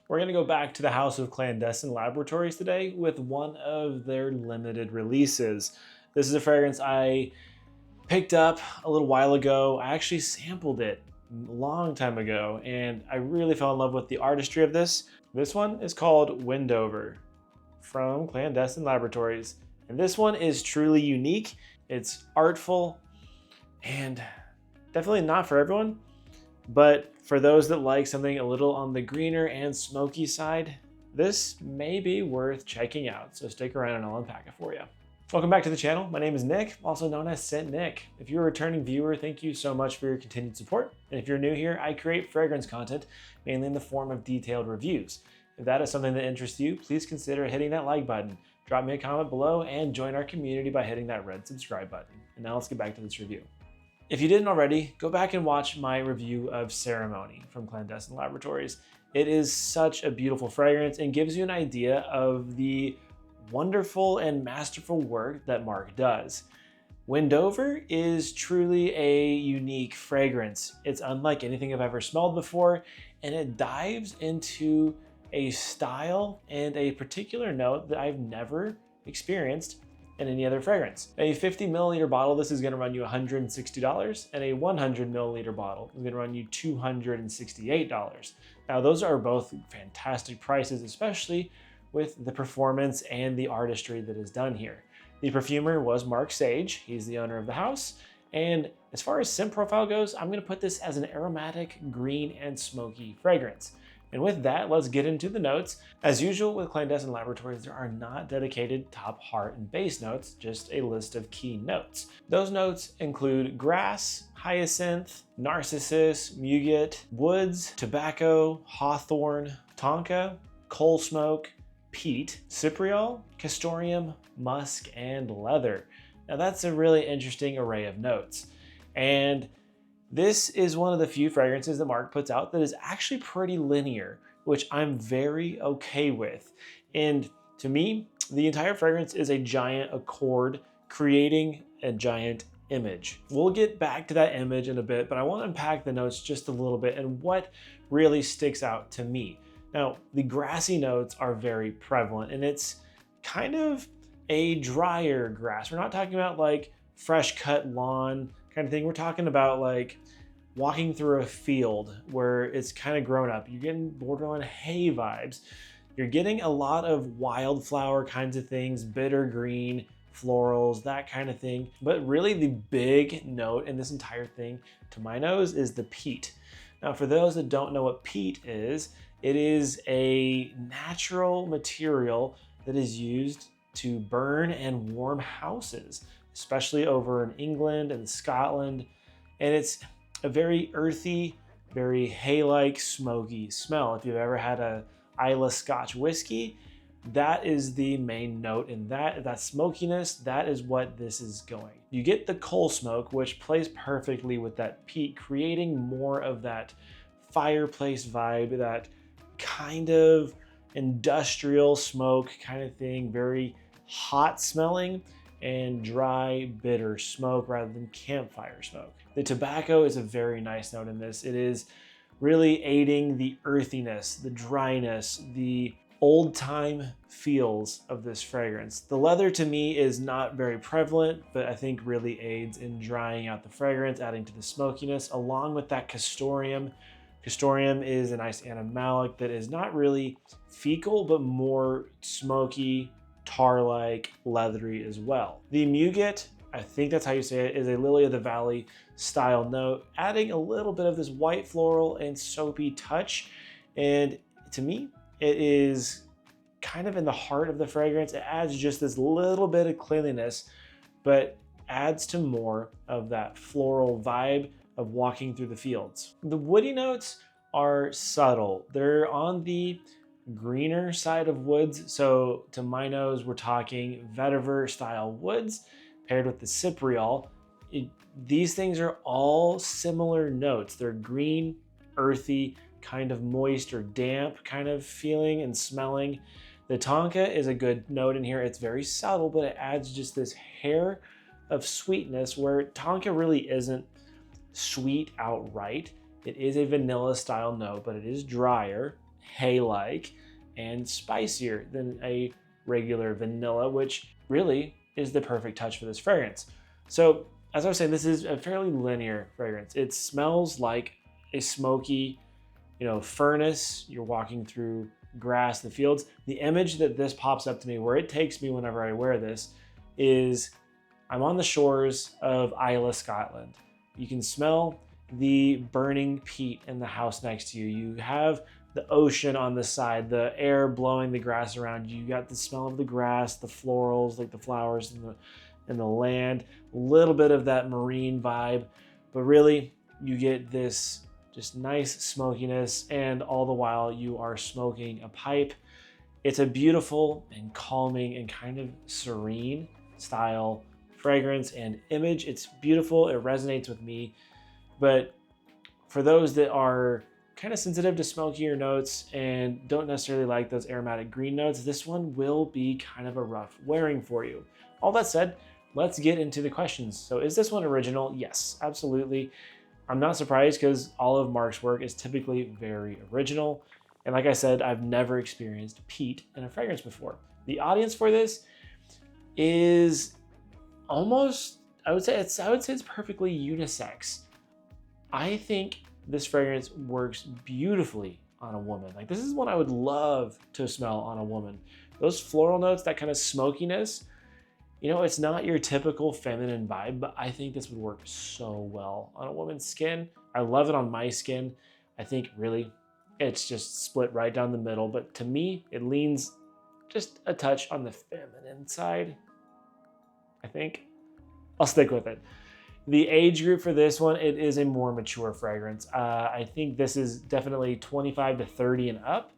We're gonna go back to the house of Clandestine Laboratories today with one of their limited releases. This is a fragrance I picked up a little while ago. I actually sampled it a long time ago, and I really fell in love with the artistry of this. This one is called Wendover from Clandestine Laboratories. And this one is truly unique. It's artful and definitely not for everyone, but for those that like something a little on the greener and smoky side, this may be worth checking out. So stick around and I'll unpack it for you. Welcome back to the channel. My name is Nick, also known as Scent Nick. If you're a returning viewer, thank you so much for your continued support. And if you're new here, I create fragrance content, mainly in the form of detailed reviews. If that is something that interests you, please consider hitting that like button, drop me a comment below, and join our community by hitting that red subscribe button. And now let's get back to this review. If you didn't already, go back and watch my review of Ceremony from Clandestine Laboratories. It is such a beautiful fragrance and gives you an idea of the wonderful and masterful work that Mark does. Wendover is truly a unique fragrance. It's unlike anything I've ever smelled before, and it dives into a style and a particular note that I've never experienced in any other fragrance. A 50 milliliter bottle, this is gonna run you $160, and a 100 milliliter bottle is gonna run you $268. Now those are both fantastic prices, especially with the performance and the artistry that is done here. The perfumer was Mark Sage, he's the owner of the house, and as far as scent profile goes, I'm gonna put this as an aromatic, green, and smoky fragrance. And with that, let's get into the notes. As usual with Clandestine Laboratories, there are not dedicated top, heart, and base notes, just a list of key notes. Those notes include grass, hyacinth, narcissus, muguet, woods, tobacco, hawthorn, tonka, coal smoke, peat, cypriol, castoreum, musk, and leather. Now that's a really interesting array of notes. And this is one of the few fragrances that Mark puts out that is actually pretty linear, which I'm very okay with. And to me, the entire fragrance is a giant accord creating a giant image. We'll get back to that image in a bit, but I want to unpack the notes just a little bit and what really sticks out to me. Now, the grassy notes are very prevalent, and it's kind of a drier grass. We're not talking about like fresh cut lawn kind of thing. We're talking about like walking through a field where it's kind of grown up. You're getting borderline hay vibes. You're getting a lot of wildflower kinds of things, bitter green, florals, that kind of thing. But really the big note in this entire thing, to my nose, is the peat. Now, for those that don't know what peat is, it is a natural material that is used to burn and warm houses, especially over in England and Scotland. And it's a very earthy, very hay-like, smoky smell. If you've ever had a Islay Scotch whiskey, that is the main note in that smokiness. That is what this is going. You get the coal smoke, which plays perfectly with that peat, creating more of that fireplace vibe, that kind of industrial smoke kind of thing, very hot smelling and dry, bitter smoke rather than campfire smoke. The tobacco is a very nice note in this. It is really aiding the earthiness, the dryness, the old time feels of this fragrance. The leather to me is not very prevalent, but I think really aids in drying out the fragrance, adding to the smokiness, along with that castoreum. Castoreum is a nice animalic that is not really fecal, but more smoky, tar-like, leathery as well. The muguet, I think that's how you say it, is a lily of the valley style note, adding a little bit of this white floral and soapy touch. And to me, it is kind of in the heart of the fragrance. It adds just this little bit of cleanliness, but adds to more of that floral vibe of walking through the fields. The woody notes are subtle. They're on the greener side of woods. So to my nose, we're talking vetiver style woods paired with the cypriol. These things are all similar notes. They're green, earthy, kind of moist or damp kind of feeling and smelling. The tonka is a good note in here. It's very subtle, but it adds just this hair of sweetness where tonka really isn't sweet outright. It is a vanilla style note, but it is drier. hay-like and spicier than a regular vanilla, which really is the perfect touch for this fragrance. So as I was saying, this is a fairly linear fragrance. It smells like a smoky, furnace. You're walking through grass, the fields. The image that this pops up to me, where it takes me whenever I wear this, is I'm on the shores of Islay, Scotland. You can smell the burning peat in the house next to you. You have the ocean on the side, the air blowing the grass around you. You got the smell of the grass, the florals, like the flowers and the land, a little bit of that marine vibe, but really you get this just nice smokiness, and all the while you are smoking a pipe. It's a beautiful and calming and kind of serene style fragrance and image. It's beautiful, it resonates with me, but for those that are kind of sensitive to smokier notes and don't necessarily like those aromatic green notes, this one will be kind of a rough wearing for you. All that said, let's get into the questions. So is this one original? Yes, absolutely. I'm not surprised because all of Mark's work is typically very original. And like I said, I've never experienced peat in a fragrance before. The audience for this is almost, I would say it's perfectly unisex. I think this fragrance works beautifully on a woman. Like, this is one I would love to smell on a woman. Those floral notes, that kind of smokiness, it's not your typical feminine vibe, but I think this would work so well on a woman's skin. I love it on my skin. I think really it's just split right down the middle, but to me, it leans just a touch on the feminine side. I think I'll stick with it. The age group for this one, it is a more mature fragrance. I think this is definitely 25 to 30 and up.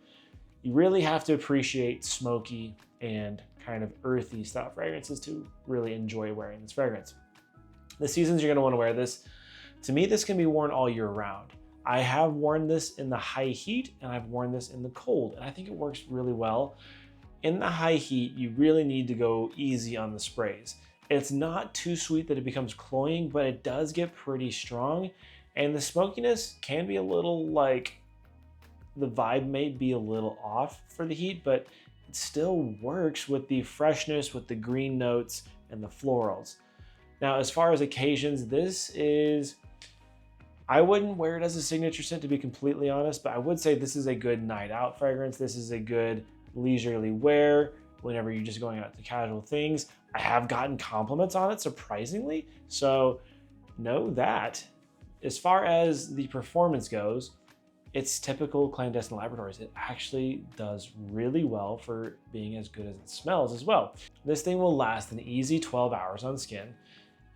You really have to appreciate smoky and kind of earthy style fragrances to really enjoy wearing this fragrance. The seasons you're gonna wanna wear this, to me, this can be worn all year round. I have worn this in the high heat and I've worn this in the cold, and I think it works really well. In the high heat, you really need to go easy on the sprays. It's not too sweet that it becomes cloying, but it does get pretty strong. And the smokiness can be a little the vibe may be a little off for the heat, but it still works with the freshness, with the green notes and the florals. Now, as far as occasions, I wouldn't wear it as a signature scent, to be completely honest, but I would say this is a good night out fragrance. This is a good leisurely wear whenever you're just going out to casual things. I have gotten compliments on it, surprisingly, so know that. As far as the performance goes, it's typical Clandestine Laboratories. It actually does really well for being as good as it smells as well. This thing will last an easy 12 hours on skin,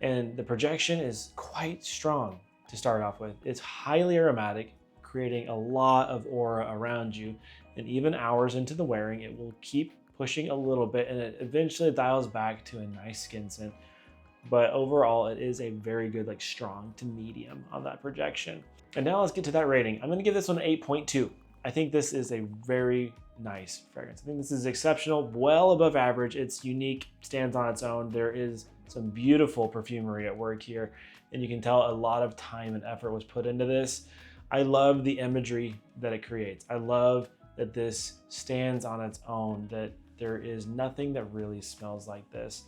and the projection is quite strong to start off with. It's highly aromatic, creating a lot of aura around you, and even hours into the wearing, it will keep pushing a little bit, and it eventually dials back to a nice skin scent. But overall, it is a very good, strong to medium on that projection. And now let's get to that rating. I'm gonna give this one an 8.2. I think this is a very nice fragrance. I think this is exceptional, well above average. It's unique, stands on its own. There is some beautiful perfumery at work here, and you can tell a lot of time and effort was put into this. I love the imagery that it creates. I love that this stands on its own, that there is nothing that really smells like this.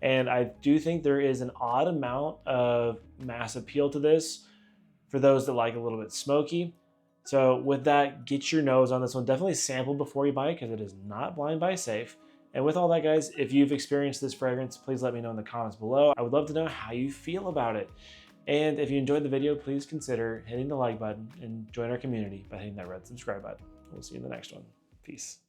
And I do think there is an odd amount of mass appeal to this for those that like a little bit smoky. So with that, get your nose on this one. Definitely sample before you buy it, because it is not blind buy safe. And with all that, guys, if you've experienced this fragrance, please let me know in the comments below. I would love to know how you feel about it. And if you enjoyed the video, please consider hitting the like button and join our community by hitting that red subscribe button. We'll see you in the next one. Peace.